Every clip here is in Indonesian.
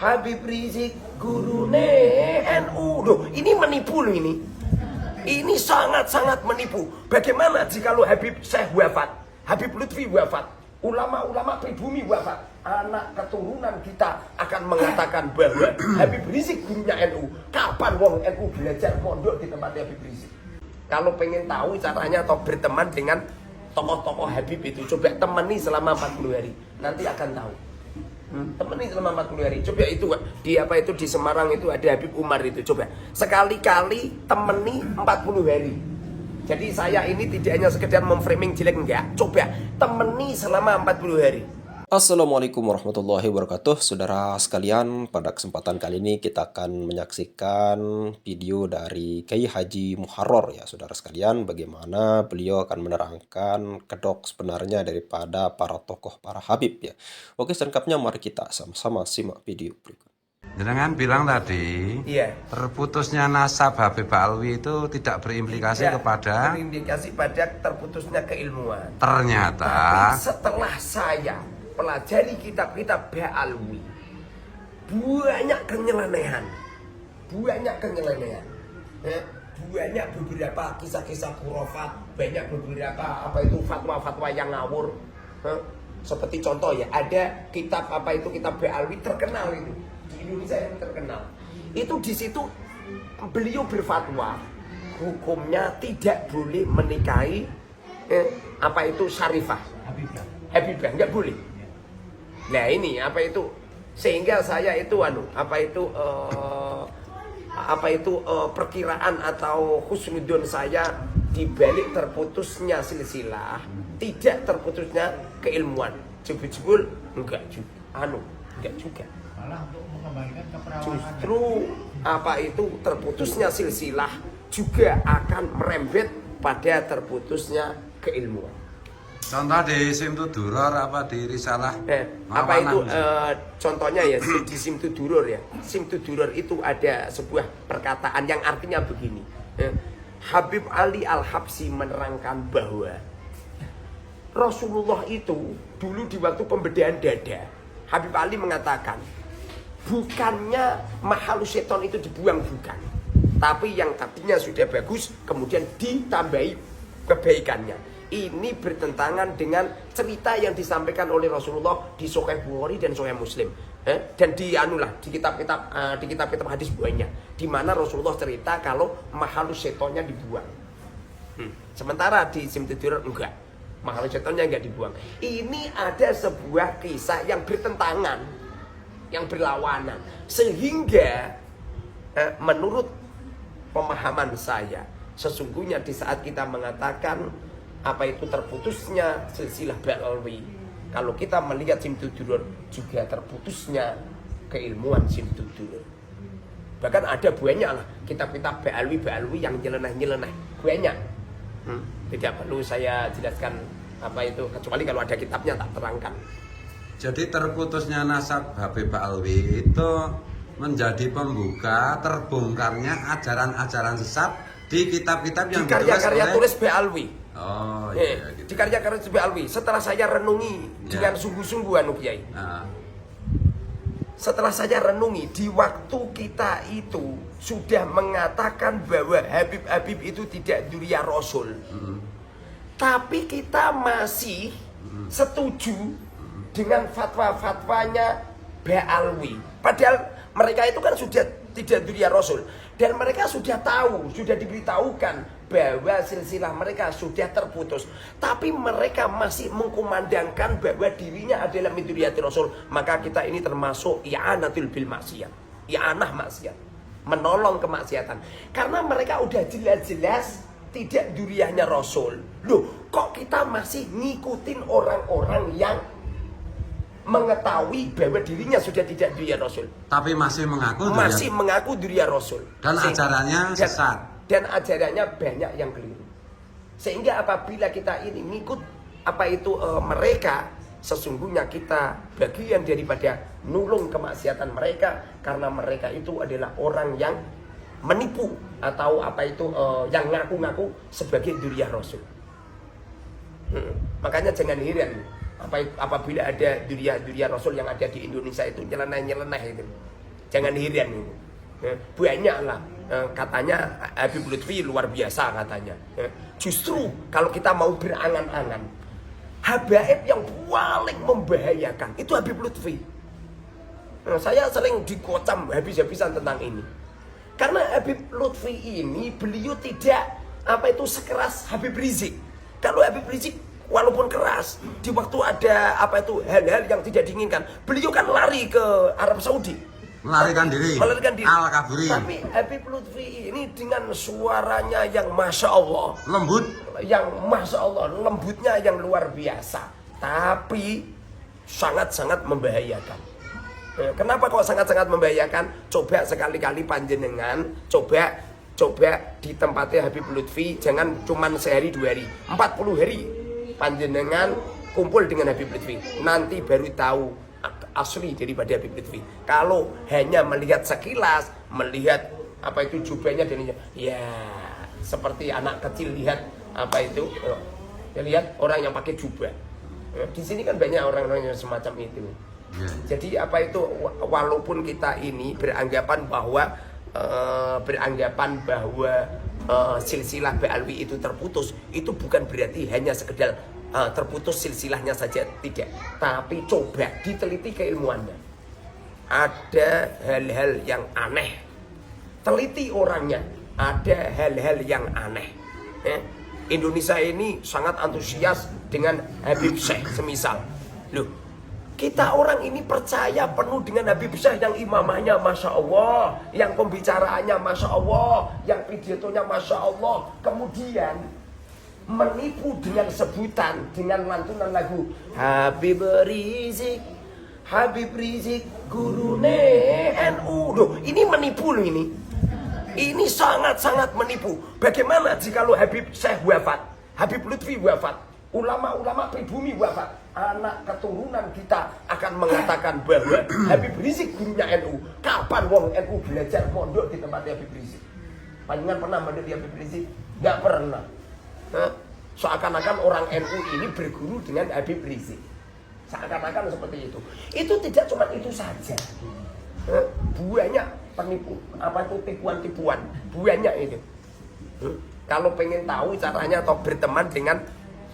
Habib Rizik gurune NU. Loh, ini menipu loh ini. Ini sangat-sangat menipu. Bagaimana jika Habib Syekh wafat, Habib Lutfi wafat, ulama-ulama pribumi wafat, anak keturunan kita akan mengatakan bahwa Habib Rizik gurunya NU. Kapan wong NU belajar pondok di tempat Habib Rizik? Kalau pengen tahu caranya atau berteman dengan tokoh-tokoh Habib itu, coba temani selama 40 hari. Nanti akan tahu. Temani selama 40 hari. Coba itu di apa itu di Semarang itu ada Habib Umar itu. Coba sekali-kali temani 40 hari. Jadi saya ini tidak hanya sekedar memframing jelek, enggak. Coba temani selama 40 hari. Assalamualaikum warahmatullahi wabarakatuh. Saudara sekalian, pada kesempatan kali ini kita akan menyaksikan video dari Kiai Haji Muharrar ya saudara sekalian, bagaimana beliau akan menerangkan kedok sebenarnya daripada para tokoh, para habib ya. Oke, selengkapnya mari kita sama-sama simak video berikut. Jenengan bilang tadi, terputusnya nasab Habib Alwi itu tidak berimplikasi kepada berimplikasi pada terputusnya keilmuan. Ternyata tapi setelah saya pelajari kitab-kitab Ba'alwi, banyak kenyelenehan, banyak beberapa kisah-kisah khurafat, banyak beberapa apa itu fatwa-fatwa yang ngawur. Seperti contoh ya, ada kitab apa itu kitab Ba'alwi terkenal itu di Indonesia, yang terkenal. Itu di situ beliau berfatwa hukumnya tidak boleh menikahi apa itu syarifah, Habibah, nggak boleh. Nah ini apa itu, sehingga saya itu perkiraan atau husnudon saya dibalik terputusnya silsilah, tidak terputusnya keilmuan. Jebul enggak juga. Malah untuk mengembangkan keperawanan. Justru apa itu terputusnya silsilah juga akan merembet pada terputusnya keilmuan. contoh di Simtud Duror apa di Risalah Apa itu contohnya ya di Simtud Duror ya. Simtud Duror itu ada sebuah perkataan yang artinya begini. Habib Ali Al-Habsyi menerangkan bahwa Rasulullah itu dulu di waktu pembedahan dada, Habib Ali mengatakan bukannya mahalus seton itu dibuang, bukan, tapi yang tadinya sudah bagus kemudian ditambahi kebaikannya. Ini bertentangan dengan cerita yang disampaikan oleh Rasulullah di Sahih Bukhari dan Sahih Muslim, dan di kitab-kitab hadis banyak, di mana Rasulullah cerita kalau mahalus setonnya dibuang. Sementara di Simtud Duror enggak, mahalus setonnya enggak dibuang. Ini ada sebuah kisah yang bertentangan, yang berlawanan, sehingga menurut pemahaman saya, sesungguhnya di saat kita mengatakan apa itu terputusnya silsilah Ba'alwi, kalau kita melihat Simtud Duror juga terputusnya keilmuan Simtud Duror. Bahkan ada banyak lah kitab-kitab Ba'alwi yang nyeleneh banyak. Tidak perlu saya jelaskan apa itu, kecuali kalau ada kitabnya tak terangkan. Jadi terputusnya nasab Habib Alwi itu menjadi pembuka terbongkarnya ajaran-ajaran sesat di kitab-kitab yang di karya-karya tulis Ba'alwi. Oh iya, gitu. Di karya-karya Ba'alwi. Setelah saya renungi dengan sungguh-sungguh Kiai. Setelah saya renungi, di waktu kita itu sudah mengatakan bahwa Habib itu tidak dzurriyyah Rasul. Tapi kita masih setuju dengan fatwa-fatwanya Ba'alwi. Padahal mereka itu kan sudah tidak dzurriyyah Rasul, dan mereka sudah tahu, sudah diberitahukan bahwa silsilah mereka sudah terputus. Tapi mereka masih mengkumandangkan bahwa dirinya adalah min dzurriyyati Rasul. Maka kita ini termasuk i'anatul bil maksiyat, i'anah maksiat, menolong kemaksiatan. Karena mereka udah jelas-jelas tidak dzurriyyahnya Rasul. Loh, kok kita masih ngikutin orang-orang yang mengetahui bahwa dirinya sudah tidak dzurriyyah Rasul, tapi masih mengaku dzurriyyah Rasul, dan ajarannya sesat, dan ajarannya banyak yang keliru. Sehingga apabila kita ini ngikut apa itu mereka, sesungguhnya kita bagian daripada nulung kemaksiatan mereka, karena mereka itu adalah orang yang menipu atau apa itu yang ngaku-ngaku sebagai dzurriyyah Rasul. Makanya jangan heran apabila ada dzurriyyah Rasul yang ada di Indonesia itu nyeleneh itu. Jangan heran ini. Banyak lah katanya Habib Lutfi luar biasa katanya. Justru kalau kita mau berangan-angan, habaib yang paling membahayakan itu Habib Lutfi. Saya sering dikocam habis-habisan tentang ini. Karena Habib Lutfi ini beliau tidak sekeras Habib Rizik. Kalau Habib Rizik walaupun keras, di waktu ada hal-hal yang tidak diinginkan, beliau kan lari ke Arab Saudi. Melarikan diri. Al-Kabiri. Tapi Habib Lutfi ini dengan suaranya yang Masya Allah. Lembut. Yang Masya Allah, lembutnya yang luar biasa. Tapi sangat-sangat membahayakan. Kenapa kok sangat-sangat membahayakan? Coba sekali-kali panjenengan, coba di tempatnya Habib Lutfi, jangan cuman sehari 2 hari, 40 hari panjenengan kumpul dengan Habib Lutfi. Nanti baru tahu asli daripada Habib Lutfi. Kalau hanya melihat sekilas, melihat jubahnya dan ya seperti anak kecil lihat ya lihat orang yang pakai jubah. Di sini kan banyak orang-orang yang semacam itu. Jadi walaupun kita ini beranggapan bahwa silsilah Ba'alwi itu terputus, itu bukan berarti hanya sekedar terputus silsilahnya saja, tidak. Tapi coba diteliti keilmuannya. Ada hal-hal yang aneh. Teliti orangnya, ada hal-hal yang aneh. Indonesia ini sangat antusias dengan Habib Syekh semisal. Loh, kita orang ini percaya penuh dengan Habib Syekh yang imamahnya Masya Allah, yang pembicaraannya Masya Allah, yang pidatonya Masya Allah. Kemudian menipu dengan sebutan, dengan lantunan lagu Habib Rizik gurune NU. Loh, ini menipu loh ini. Ini sangat-sangat menipu. Bagaimana jika Habib Syekh wafat, Habib Lutfi wafat, ulama-ulama pribumi wafat, anak keturunan kita akan mengatakan bahwa Habib Rizik gurunya NU. Kapan wong NU belajar mondok di tempatnya Habib Rizik? Panjenengan pernah mondok di Habib Rizik? Nggak pernah. Seakan-akan orang NU ini berguru dengan Habib Rizik. Seakan-akan seperti itu. Itu tidak cuma itu saja. Banyak penipu, tipuan-tipuan. Banyak itu. Kalau pengen tahu caranya atau berteman dengan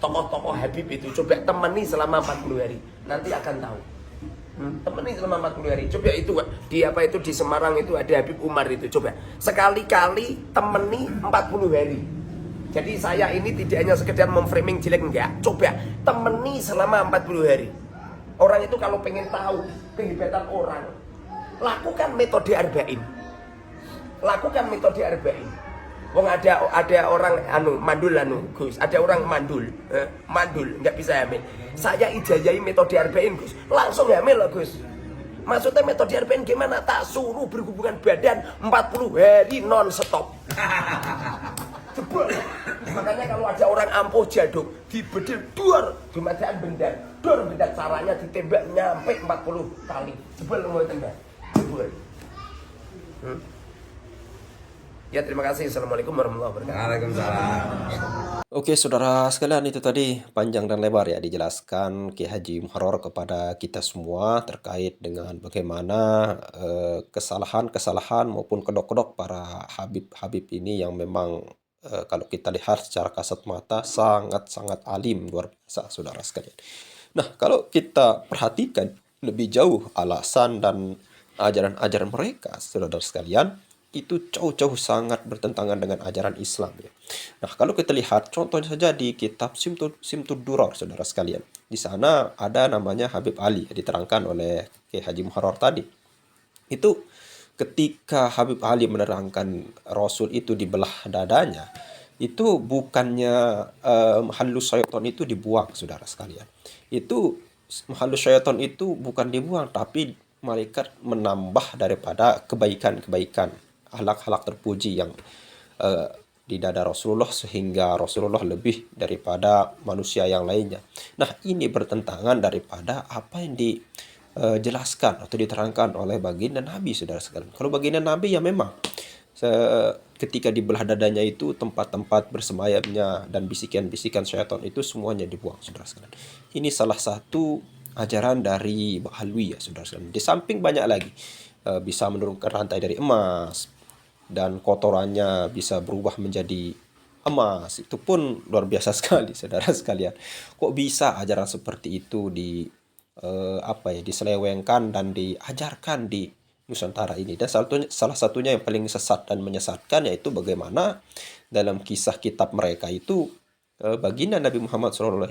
tokoh-tokoh Habib itu, coba temani selama 40 hari. Nanti akan tahu. Temani selama 40 hari. Coba itu di Semarang itu ada Habib Umar itu. Coba sekali-kali temani 40 hari. Jadi saya ini tidak hanya sekedar memframing jelek, enggak. Coba temani selama 40 hari. Orang itu kalau pengen tahu kehebatan orang, lakukan metode arba'in. Wong ada orang mandul Gus, ada orang mandul nggak bisa hamil. Saya ijazahi metode arba'in Gus, langsung hamil loh Gus. Maksudnya metode arba'in gimana? Tak suruh berhubungan badan 40 hari non stop. Jebol. Makanya kalau ada orang ampuh jaduk, dibedil dor, dumadaan bendar, caranya ditembak nyampe 40 kali. Jebol mau tembak. Jebol. Ya, terima kasih. Assalamualaikum warahmatullahi wabarakatuh. Waalaikumsalam. Oke, saudara sekalian, itu tadi panjang dan lebar ya dijelaskan Kiai Haji Muharrar kepada kita semua terkait dengan bagaimana kesalahan-kesalahan maupun kedok-kedok para Habib ini yang memang kalau kita lihat secara kasat mata sangat-sangat alim, luar biasa, saudara sekalian. Nah, kalau kita perhatikan lebih jauh alasan dan ajaran-ajaran mereka, saudara sekalian, itu jauh-jauh sangat bertentangan dengan ajaran Islam ya. Nah, kalau kita lihat contohnya saja di kitab Simtud Duror, saudara sekalian. Di sana ada namanya Habib Ali, diterangkan oleh Kiai Haji Muharrar tadi. Itu ketika Habib Ali menerangkan Rasul itu dibelah dadanya, itu bukannya halus syaitan itu dibuang, saudara sekalian. Itu halus syaitan itu bukan dibuang, tapi malaikat menambah daripada kebaikan-kebaikan, akhlak-akhlak terpuji yang di dada Rasulullah, sehingga Rasulullah lebih daripada manusia yang lainnya. Nah, ini bertentangan daripada apa yang dijelaskan atau diterangkan oleh baginda Nabi, saudara sekalian. Kalau baginda Nabi ya memang ketika dibelah dadanya itu tempat-tempat bersemayamnya dan bisikan-bisikan syaitan itu semuanya dibuang, saudara sekalian. Ini salah satu ajaran dari Ba'alwi ya, saudara sekalian. Di samping banyak lagi. bisa menurunkan rantai dari emas, dan kotorannya bisa berubah menjadi emas. Itu pun luar biasa sekali, saudara sekalian. Kok bisa ajaran seperti itu diselewengkan dan diajarkan di Nusantara ini? Dan salah satunya yang paling sesat dan menyesatkan yaitu bagaimana dalam kisah kitab mereka itu baginda Nabi Muhammad SAW,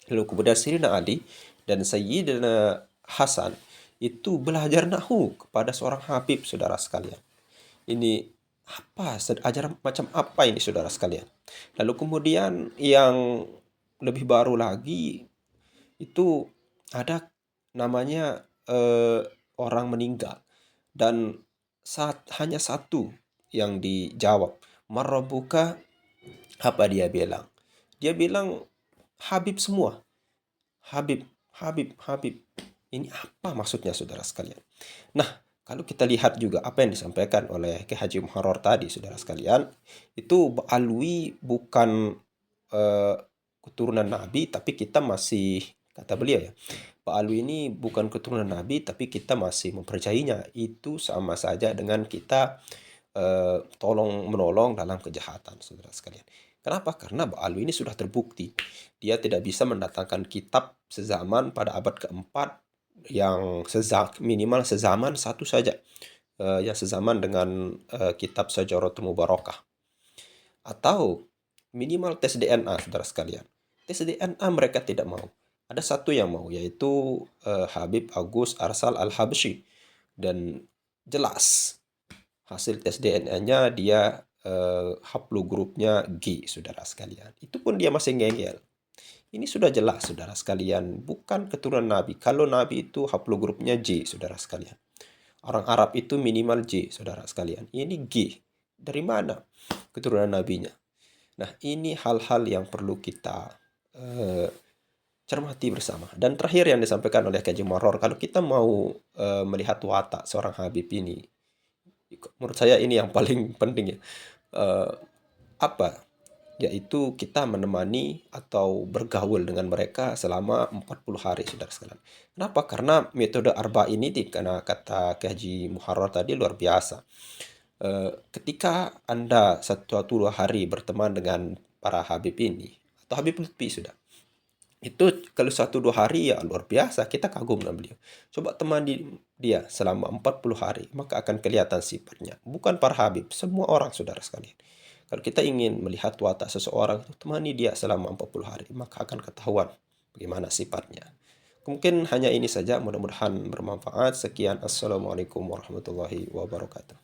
lalu kemudian Sayyidina Ali dan Sayyidina Hasan itu belajar nahu kepada seorang Habib, saudara sekalian. Ini ajaran macam apa ini, saudara sekalian? Lalu kemudian yang lebih baru lagi itu ada namanya orang meninggal, dan hanya satu yang dijawab, "Marabbuka?" Apa dia bilang? Dia bilang Habib semua. Habib, Habib, Habib. Ini apa maksudnya, saudara sekalian? Nah, kalau kita lihat juga apa yang disampaikan oleh Kiai Haji Muharrar tadi, saudara sekalian, itu Alwi bukan keturunan Nabi, tapi kita masih, kata beliau ya, Pak Alwi ini bukan keturunan Nabi, tapi kita masih mempercayainya. Itu sama saja dengan kita tolong menolong dalam kejahatan, saudara sekalian. Kenapa? Karena Pak Alwi ini sudah terbukti dia tidak bisa mendatangkan kitab sezaman pada abad keempat yang minimal sezaman satu saja, yang sezaman dengan kitab Syajaratul Mubarakah, atau minimal tes DNA, saudara sekalian. Tes DNA mereka tidak mau. Ada satu yang mau, yaitu Habib Agus Arsal Al-Habsyi, dan jelas hasil tes DNA-nya dia haplogrupnya G, saudara sekalian. Itu pun dia masih ngeyel. Ini sudah jelas, saudara sekalian, bukan keturunan Nabi. Kalau Nabi itu haplogrupnya J, saudara sekalian. Orang Arab itu minimal J, saudara sekalian. Ini G. Dari mana keturunan Nabinya? Nah, ini hal-hal yang perlu kita cermati bersama. Dan terakhir yang disampaikan oleh Kiai Muharrar, kalau kita mau melihat watak seorang Habib ini, menurut saya ini yang paling penting ya. Yaitu kita menemani atau bergaul dengan mereka selama 40 hari, saudara sekalian. Kenapa? Karena metode arba ini, karena kata Kiai Haji Muharrar tadi, luar biasa. Ketika Anda 1-2 hari berteman dengan para Habib ini, atau Habib Lutfi sudah, itu kalau 1-2 hari ya luar biasa, kita kagum dengan beliau. Coba temani dia selama 40 hari, maka akan kelihatan sifatnya. Bukan para Habib, semua orang, saudara sekalian. Kalau kita ingin melihat watak seseorang, temani dia selama 40 hari, maka akan ketahuan bagaimana sifatnya. Mungkin hanya ini saja, mudah-mudahan bermanfaat. Sekian, Assalamualaikum warahmatullahi wabarakatuh.